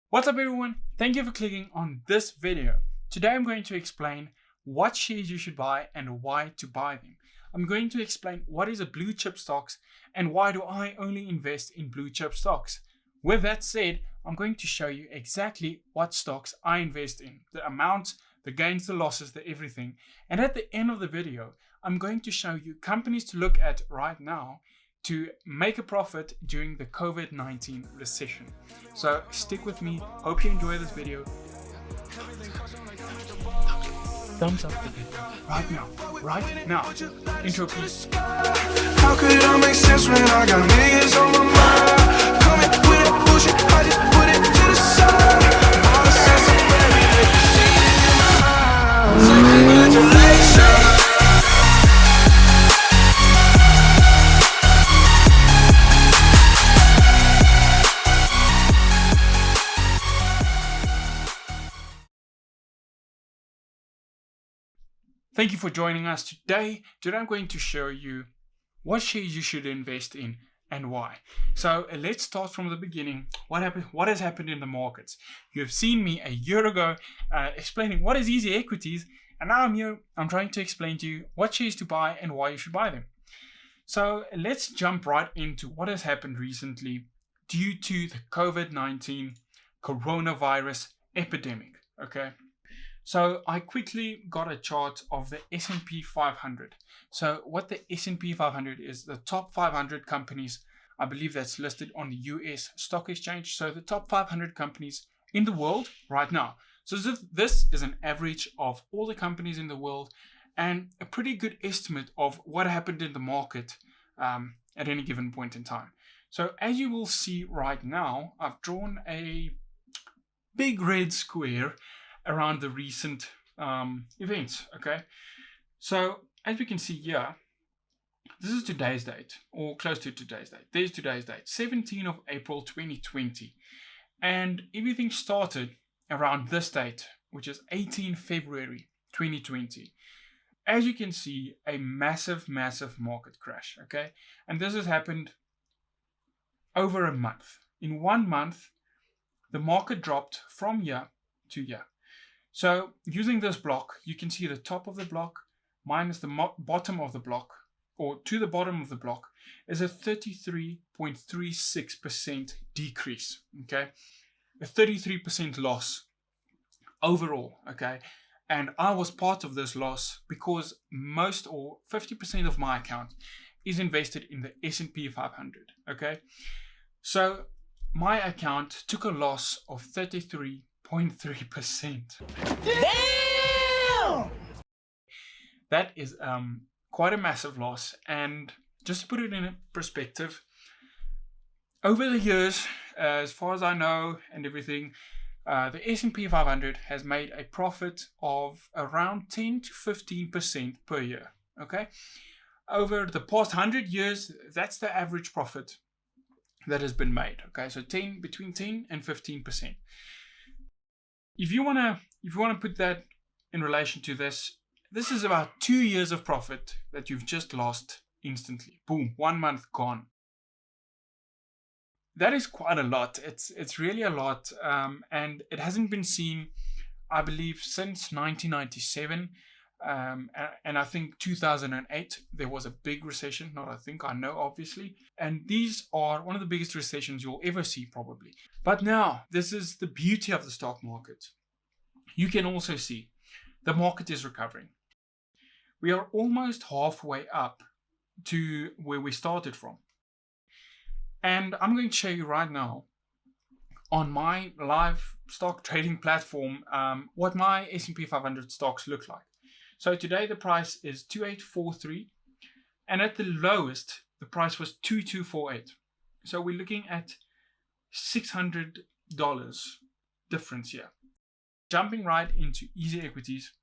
What's up everyone? Thank you for clicking on this video. Today I'm going to explain what shares you should buy and why to buy them. I'm going to explain what is a blue chip stocks and why do I only invest in blue chip stocks. With that said, I'm going to show you exactly what stocks I invest in, the amounts, the gains, the losses, the everything. And at the end of the video, I'm going to show you companies to look at right now to make a profit during the COVID-19 recession. So stick with me. Hope you enjoy this video. Thumbs up the video right now. Intro please. How could I make sense when I got millions on my mind? Coming with that bullshit, I just put it to the side. All the sense of clarity that you see in my eyes. Say congratulations. Thank you for joining us today. Today I'm going to show you what shares you should invest in and why. So let's start from the beginning. What has happened in the markets? You have seen me a year ago explaining what is easy equities, and now I'm here. I'm trying to explain to you what shares to buy and why you should buy them. So let's jump right into what has happened recently due to the COVID-19 coronavirus epidemic. Okay. So I quickly got a chart of the S&P 500. So what the S&P 500 is, the top 500 companies, I believe that's listed on the US stock exchange. So the top 500 companies in the world right now. So this is an average of all the companies in the world and a pretty good estimate of what happened in the market at any given point in time. So as you will see right now, I've drawn a big red square around the recent events. Okay, so as we can see here, this is today's date, or close to today's date. There's today's date, 17th of April 2020, and everything started around this date, which is 18 February 2020. As you can see, a massive market crash. Okay, and this has happened over a month. In 1 month, the market dropped from year to year. So using this block, you can see the top of the block minus the bottom of the block, or to the bottom of the block, is a 33.36% decrease. Okay, a 33% loss overall. Okay, and I was part of this loss because most or 50% of my account is invested in the S&P 500. Okay, so my account took a loss of 33.3%. Damn! That is quite a massive loss. And just to put it in perspective, over the years, as far as I know and everything, the S&P 500 has made a profit of around 10 to 15% per year. Okay, over the past 100 years, that's the average profit that has been made. Okay, so between 10 and 15%. If you wanna put that in relation to this is about 2 years of profit that you've just lost instantly. Boom, 1 month gone. That is quite a lot. It's really a lot, and it hasn't been seen, I believe, since 1997, and I think 2008 there was a big recession. I know obviously, and these are one of the biggest recessions you'll ever see probably. But now this is the beauty of the stock market. You can also see the market is recovering. We are almost halfway up to where we started from. And I'm going to show you right now on my live stock trading platform what my S&P 500 stocks look like. So today the price is 2843, and at the lowest the price was 2248. So we're looking at $600 difference here. Jumping right into easy equities.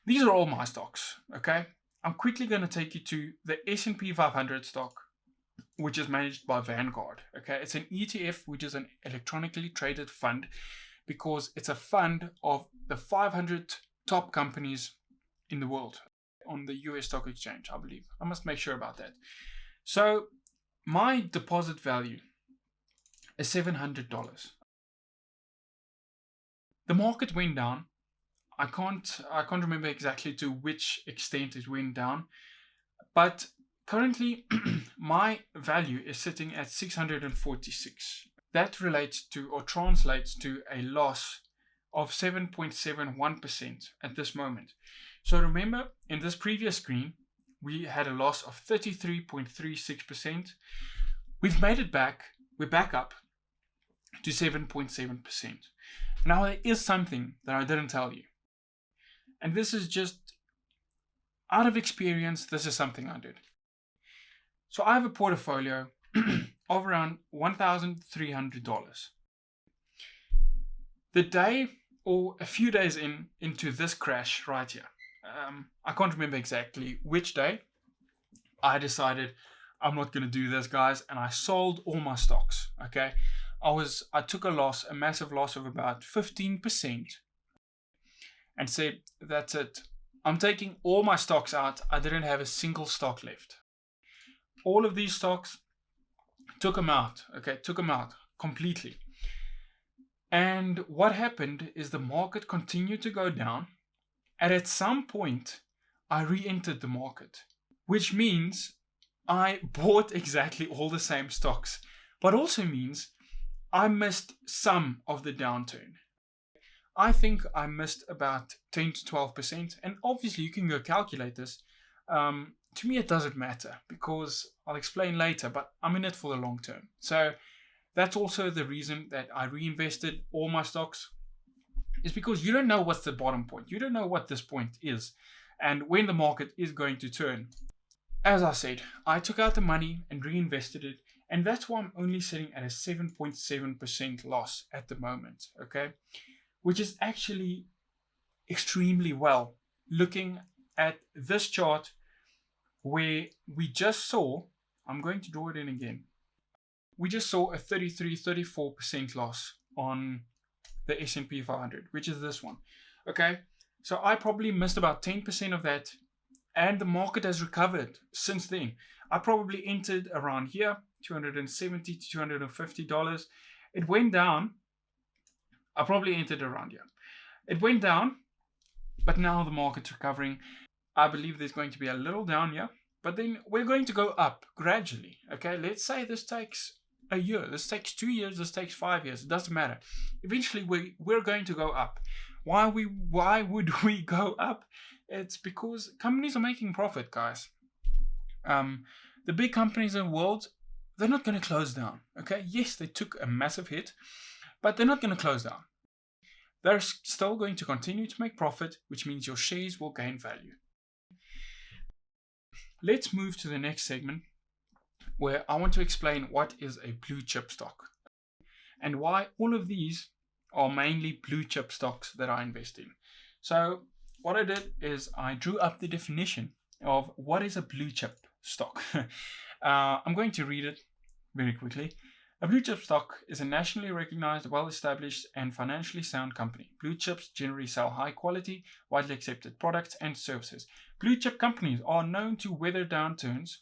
These are all my stocks. Okay, I'm quickly going to take you to the S&P 500 stock, which is managed by Vanguard. Okay, it's an ETF, which is an electronically traded fund, because it's a fund of the 500 top companies in the world on the US stock exchange, I believe. I must make sure about that. So my deposit value is $700. The market went down. I can't remember exactly to which extent it went down, but currently my value is sitting at 646. That relates to or translates to a loss of 7.71% at this moment. So remember, in this previous screen, we had a loss of 33.36%. We've made it back. We're back up to 7.7%. Now, there is something that I didn't tell you. And this is just out of experience, this is something I did. So I have a portfolio of around $1,300. The day or a few days into this crash right here, I can't remember exactly which day, I decided I'm not going to do this, guys, and I sold all my stocks. Okay, I took a massive loss of about 15%, and said, that's it. I'm taking all my stocks out. I didn't have a single stock left. All of these stocks, took them out. Okay, took them out completely. And what happened is the market continued to go down, and at some point, I re-entered the market, which means I bought exactly all the same stocks, but also means I missed some of the downturn. I think I missed about 10 to 12%, and obviously you can go calculate this. To me, it doesn't matter because I'll explain later, but I'm in it for the long term. So that's also the reason that I reinvested all my stocks, is because you don't know what's the bottom point. You don't know what this point is and when the market is going to turn. As I said, I took out the money and reinvested it, and that's why I'm only sitting at a 7.7% loss at the moment, okay? Which is actually extremely well. Looking at this chart where we just saw, I'm going to draw it in again. We just saw a 34% loss on the S&P 500, which is this one. Okay, so I probably missed about 10% of that, and the market has recovered since then. I probably entered around here, $270 to $250. It went down. I probably entered around here. It went down, but now the market's recovering. I believe there's going to be a little down here, but then we're going to go up gradually. Okay, let's say this takes a year, this takes 2 years, this takes 5 years. It doesn't matter. Eventually, we're going to go up. Why would we go up? It's because companies are making profit, guys. The big companies in the world, they're not going to close down. Okay, yes, they took a massive hit, but they're not going to close down. They're still going to continue to make profit, which means your shares will gain value. Let's move to the next segment, where I want to explain what is a blue chip stock and why all of these are mainly blue chip stocks that I invest in. So what I did is I drew up the definition of what is a blue chip stock. I'm going to read it very quickly. A blue chip stock is a nationally recognized, well-established, and financially sound company. Blue chips generally sell high-quality, widely accepted products and services. Blue chip companies are known to weather downturns,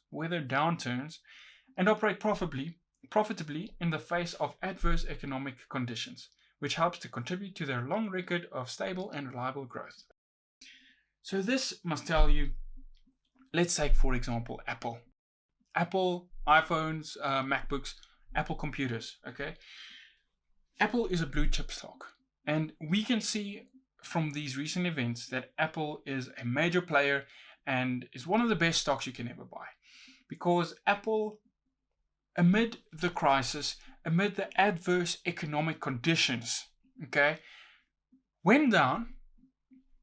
and operate profitably in the face of adverse economic conditions, which helps to contribute to their long record of stable and reliable growth. So this must tell you, let's take, for example, Apple. Apple, iPhones, MacBooks, Apple computers, okay? Apple is a blue chip stock, and we can see from these recent events that Apple is a major player and is one of the best stocks you can ever buy, because Apple, amid the crisis, amid the adverse economic conditions, okay, went down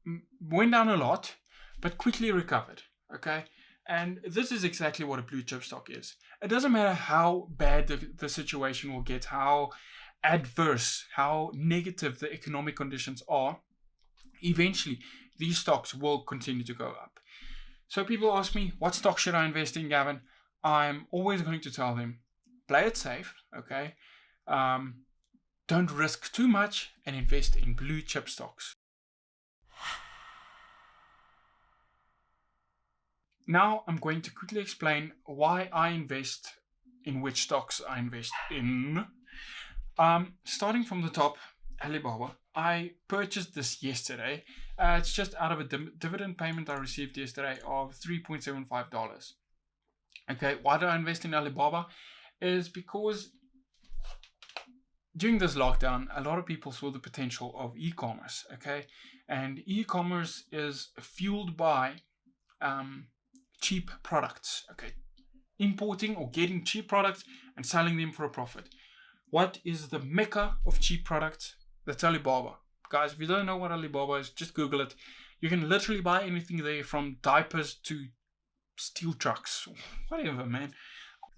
a lot, but quickly recovered, okay? And this is exactly what a blue chip stock is. It doesn't matter how bad the situation will get, how adverse, how negative the economic conditions are, eventually these stocks will continue to go up. So people ask me, what stock should I invest in, Gavin? I'm always going to tell them, play it safe, okay? Don't risk too much and invest in blue chip stocks. Now I'm going to quickly explain why I invest in which stocks I invest in. Starting from the top, Alibaba. I purchased this yesterday. It's just out of a dividend payment I received yesterday of $3.75. Okay, why do I invest in Alibaba? Is because during this lockdown, a lot of people saw the potential of e-commerce. Okay, and e-commerce is fueled by cheap products. Okay, importing or getting cheap products and selling them for a profit. What is the mecca of cheap products? That's Alibaba. Guys, if you don't know what Alibaba is, just Google it. You can literally buy anything there, from diapers to steel trucks, whatever, man.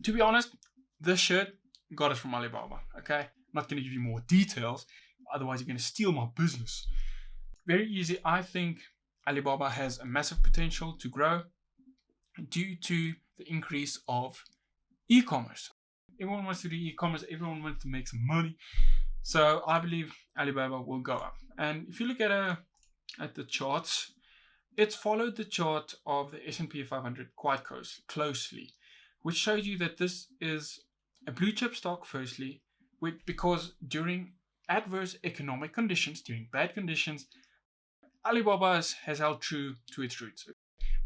To be honest, this shirt got it from Alibaba. Okay, I'm not going to give you more details, otherwise you're going to steal my business. Very easy. I think Alibaba has a massive potential to grow due to the increase of e-commerce. Everyone wants to do e-commerce. Everyone wants to make some money. So I believe Alibaba will go up. And if you look at the charts, it's followed the chart of the S&P 500 quite closely, which shows you that this is a blue chip stock, firstly, because during adverse economic conditions, during bad conditions, Alibaba has held true to its roots.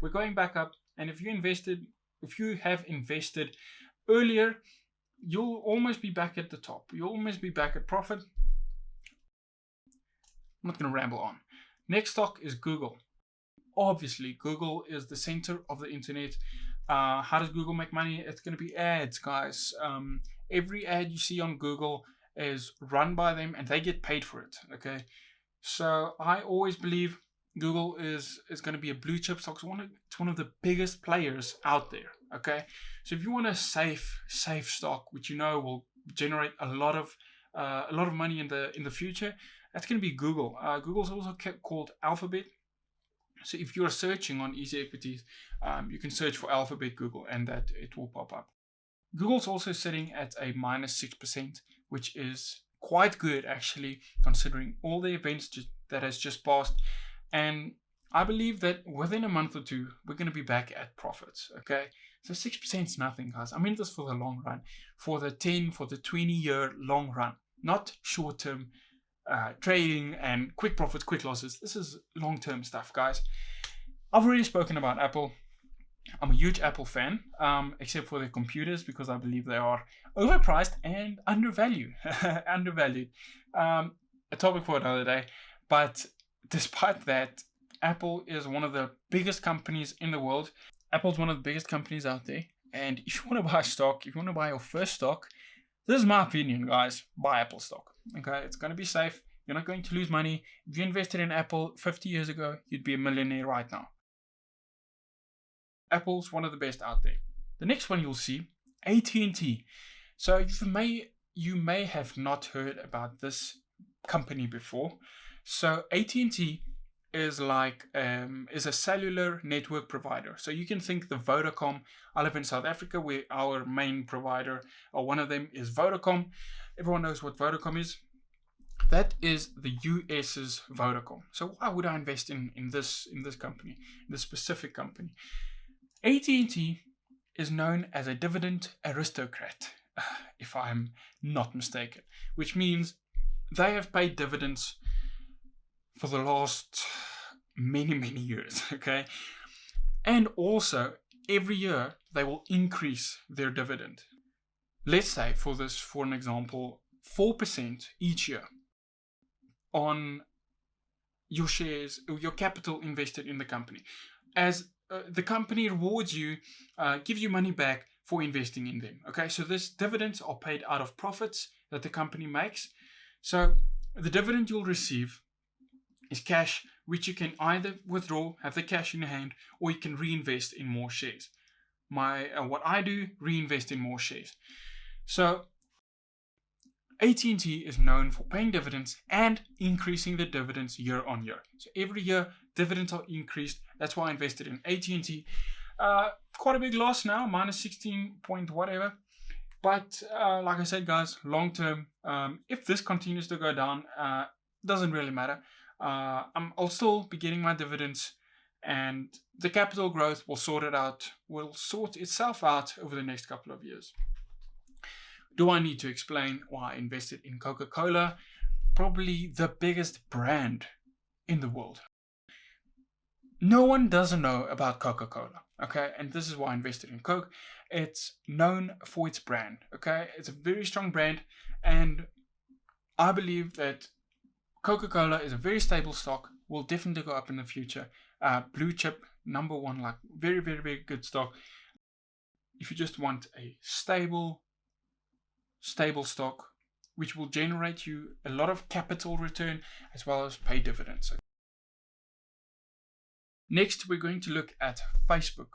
We're going back up, and if you have invested earlier, you'll almost be back at the top. You'll almost be back at profit. I'm not going to ramble on. Next stock is Google. Obviously, Google is the center of the internet. How does Google make money? It's going to be ads, guys. Every ad you see on Google is run by them, and they get paid for it. Okay, so I always believe Google is going to be a blue chip stock. It's one of the biggest players out there. Okay, so if you want a safe stock, which you know will generate a lot of money in the future, that's going to be Google. Google's also called Alphabet. So if you're searching on easy equities, you can search for Alphabet Google, and that it will pop up. Google's also sitting at a -6%, which is quite good actually, considering all the events that has just passed. And I believe that within a month or two, we're going to be back at profits. Okay, so 6% is nothing, guys. I mean this for the long run, for the 20-year long run, not short-term trading and quick profits, quick losses. This is long-term stuff, guys. I've already spoken about Apple. I'm a huge Apple fan, except for their computers, because I believe they are overpriced and undervalued. A topic for another day. But despite that, Apple is one of the biggest companies in the world. Apple's one of the biggest companies out there. And if you want to buy stock, if you want to buy your first stock, this is my opinion, guys. Buy Apple stock. Okay, it's going to be safe. You're not going to lose money. If you invested in Apple 50 years ago, you'd be a millionaire right now. Apple's one of the best out there. The next one you'll see, AT&T. So you may have not heard about this company before. So AT&T is a cellular network provider. So you can think the Vodacom. I live in South Africa, where our main provider, or one of them, is Vodacom. Everyone knows what Vodacom is. That is the US's Vodacom. So why would I invest in this company, in this specific company? AT&T is known as a dividend aristocrat, if I'm not mistaken, which means they have paid dividends for the last many years, okay? And also, every year, they will increase their dividend. Let's say, for an example, 4% each year on your shares, or your capital invested in the company. As the company rewards you, gives you money back for investing in them. Okay, so this dividends are paid out of profits that the company makes. So the dividend you'll receive is cash, which you can either withdraw, have the cash in your hand, or you can reinvest in more shares. What I do, reinvest in more shares. So AT&T is known for paying dividends and increasing the dividends year on year. So every year, dividends are increased. That's why I invested in AT&T. Quite a big loss now, -16 point whatever. But like I said, guys, long term, if this continues to go down, doesn't really matter. I'll still be getting my dividends, and the capital growth will sort itself out over the next couple of years. Do I need to explain why I invested in Coca-Cola? Probably the biggest brand in the world. No one doesn't know about Coca-Cola, okay? And this is why I invested in Coke. It's known for its brand, okay? It's a very strong brand, and I believe that Coca-Cola is a very stable stock, will definitely go up in the future. Blue chip, number one, like very, very, very good stock. If you just want a stable stock, which will generate you a lot of capital return as well as pay dividends. Next, we're going to look at Facebook.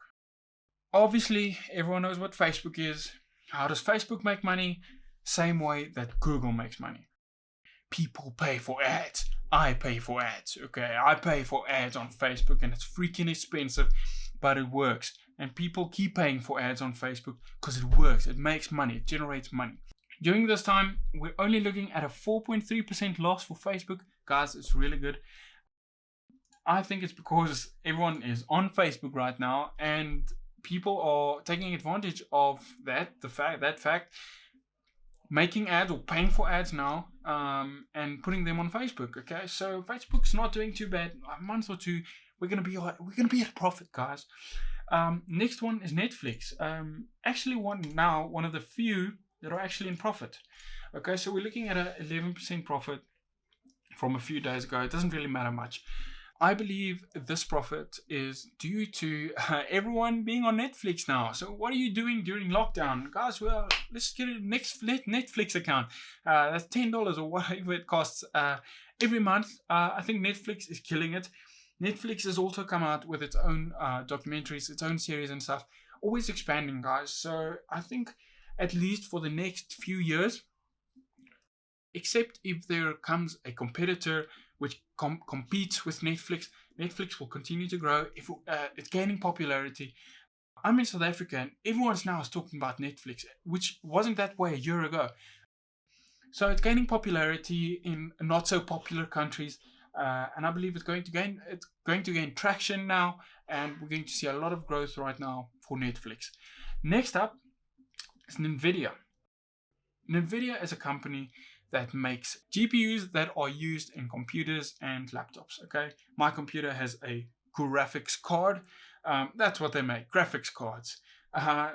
Obviously, everyone knows what Facebook is. How does Facebook make money? Same way that Google makes money. People pay for ads. I pay for ads, okay? I pay for ads on Facebook and it's freaking expensive, but it works. And people keep paying for ads on Facebook because it works. It makes money. It generates money. During this time, we're only looking at a 4.3% loss for Facebook. Guys, it's really good. I think it's because everyone is on Facebook right now and people are taking advantage of that fact, making ads or paying for ads now, and putting them on Facebook. Okay, so Facebook's not doing too bad. A month or two, we're gonna be at a profit, guys. Next one is Netflix. Actually, one of the few that are actually in profit. Okay, so we're looking at a 11% profit from a few days ago. It doesn't really matter much. I believe this profit is due to everyone being on Netflix now. So what are you doing during lockdown? Guys, well, let's get a Netflix account. That's $10 or whatever it costs every month. I think Netflix is killing it. Netflix has also come out with its own documentaries, its own series and stuff. Always expanding, guys. So I think at least for the next few years, except if there comes a competitor which competes with Netflix, Netflix will continue to grow. If it's gaining popularity. I'm in South Africa and everyone now is talking about Netflix, which wasn't that way a year ago. So it's gaining popularity in not so popular countries, and I believe it's going to gain traction now, and we're going to see a lot of growth right now for Netflix. Next up is Nvidia. Nvidia is a company that makes GPUs that are used in computers and laptops. Okay, my computer has a graphics card. That's what they make, graphics cards.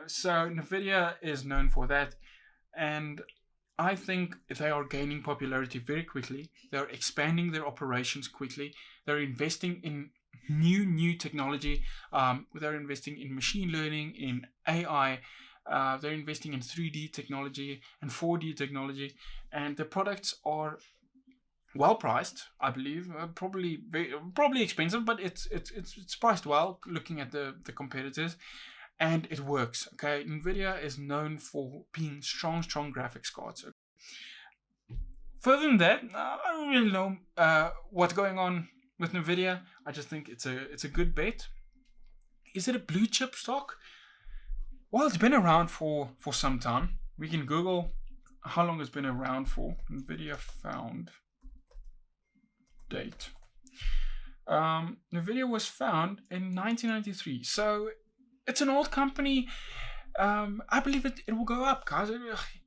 So Nvidia is known for that, and I think they are gaining popularity very quickly. They're expanding their operations quickly. They're investing in new technology. They're investing in machine learning, in AI. They're investing in 3D technology and 4D technology, and the products are well priced. I believe probably expensive, but it's priced well. Looking at the competitors, and it works. Okay, Nvidia is known for being strong graphics cards. Further than that, I don't really know what's going on with Nvidia. I just think it's a good bet. Is it a blue chip stock? Well, it's been around for some time. We can Google how long it's been around for. Nvidia found date. Nvidia was found in 1993. So it's an old company. I believe it will go up, guys.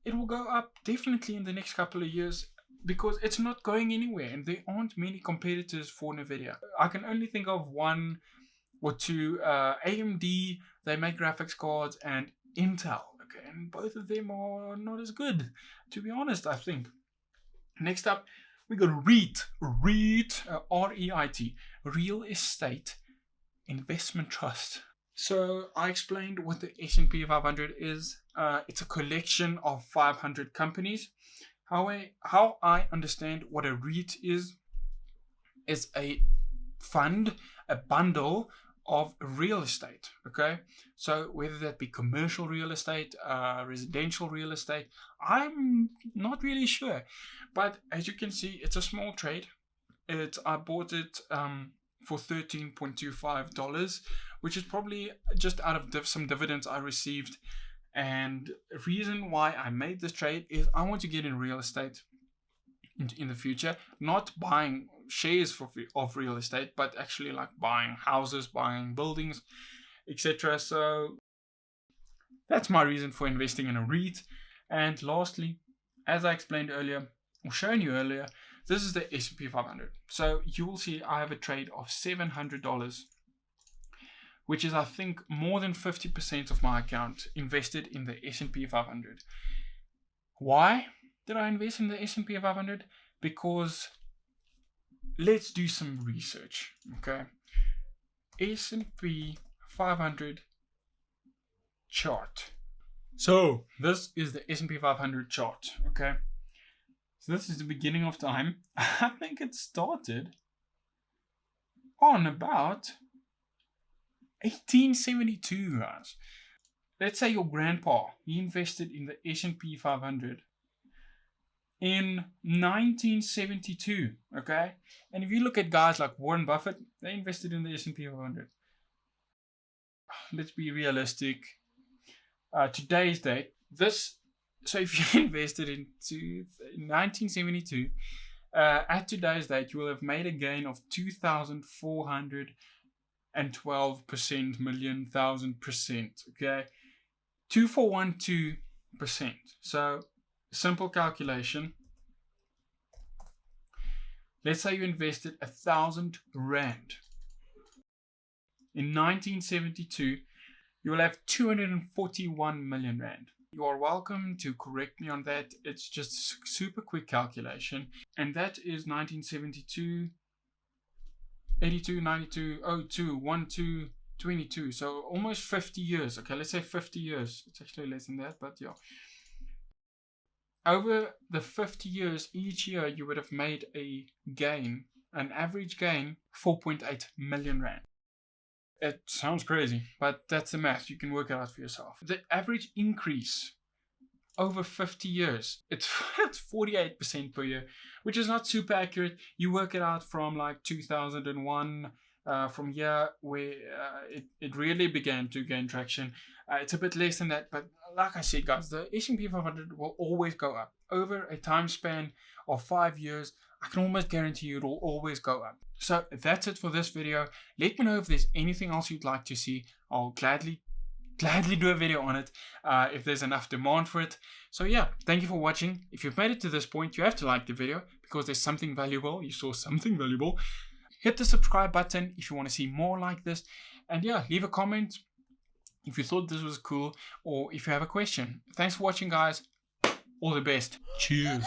It will go up definitely in the next couple of years because it's not going anywhere and there aren't many competitors for Nvidia. I can only think of one or two. AMD, they make graphics cards, and Intel. Okay, and both of them are not as good, to be honest, I think. Next up, we got REIT, REIT, Real Estate Investment Trust. So I explained what the S&P 500 is. It's a collection of 500 companies. How I understand what a REIT is a fund, a bundle of real estate. Okay, so whether that be commercial real estate, residential real estate, I'm not really sure, but as you can see, it's a small trade. I bought it for $13.25, which is probably just out of some dividends I received. And the reason why I made this trade is I want to get in real estate in the future, not buying shares of real estate, but actually like buying houses, buying buildings, etc. So that's my reason for investing in a REIT. And lastly, as I explained earlier, or shown you earlier, this is the S&P 500. So you will see I have a trade of $700, which is, I think, more than 50% of my account invested in the S&P 500. Why did I invest in the S&P 500? Because let's do some research, okay? S&P 500 chart. So this is the S&P 500 chart, okay? So this is the beginning of time. I think it started on about 1872, guys. Let's say your grandpa, he invested in the S&P 500 in 1972, okay? And if you look at guys like Warren Buffett, they invested in the S&P 500. Let's be realistic. Today's date, so if you invested in 1972, at today's date, you will have made a gain of 2,412% million thousand percent, okay? 2412%. So simple calculation. Let's say you invested 1,000 rand. In 1972, you will have 241 million rand. You are welcome to correct me on that. It's just super quick calculation. And that is 1972, 82, 92, 02, 12, 22. So almost 50 years. Okay, let's say 50 years. It's actually less than that, but yeah. Over the 50 years, each year you would have made a gain, an average gain, 4.8 million rand. It sounds crazy, but that's the math. You can work it out for yourself. The average increase over 50 years, it's 48% per year, which is not super accurate. You work it out from like 2001, from here where it really began to gain traction. It's a bit less than that, but like I said, guys, the S&P 500 will always go up. Over a time span of 5 years, I can almost guarantee you it will always go up. So that's it for this video. Let me know if there's anything else you'd like to see. I'll gladly do a video on it if there's enough demand for it. So yeah, thank you for watching. If you've made it to this point, you have to like the video because there's something valuable. You saw something valuable. Hit the subscribe button if you want to see more like this. And yeah, leave a comment if you thought this was cool or if you have a question. Thanks for watching, guys. All the best. Cheers.